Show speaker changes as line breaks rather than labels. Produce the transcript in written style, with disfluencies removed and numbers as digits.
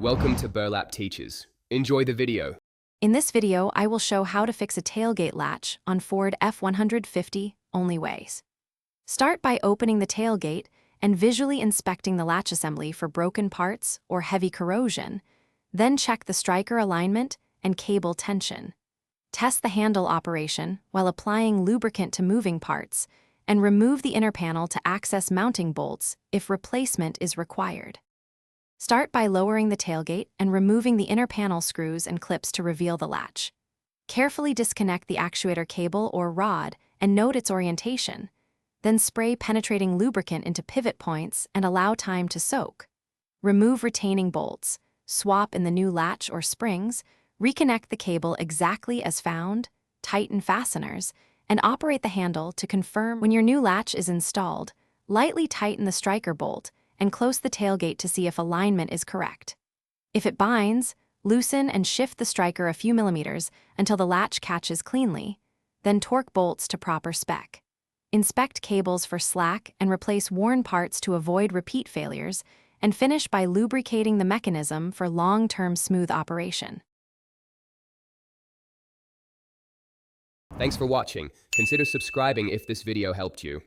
Welcome to Burlap Teaches. Enjoy the video.
In this video, I will show how to fix a tailgate latch on Ford F150 only ways. Start by opening the tailgate and visually inspecting the latch assembly for broken parts or heavy corrosion. Then check the striker alignment and cable tension. Test the handle operation while applying lubricant to moving parts, and remove the inner panel to access mounting bolts if replacement is required. Start by lowering the tailgate and removing the inner panel screws and clips to reveal the latch. Carefully disconnect the actuator cable or rod and note its orientation. Then spray penetrating lubricant into pivot points and allow time to soak. Remove retaining bolts, swap in the new latch or springs, reconnect the cable exactly as found, tighten fasteners, and operate the handle to confirm. When your new latch is installed, lightly tighten the striker bolt and close the tailgate to see if alignment is correct. If it binds, loosen and shift the striker a few millimeters until the latch catches cleanly, then torque bolts to proper spec. Inspect cables for slack and replace worn parts to avoid repeat failures, and finish by lubricating the mechanism for long-term smooth operation.
Thanks for watching. Consider subscribing if this video helped you.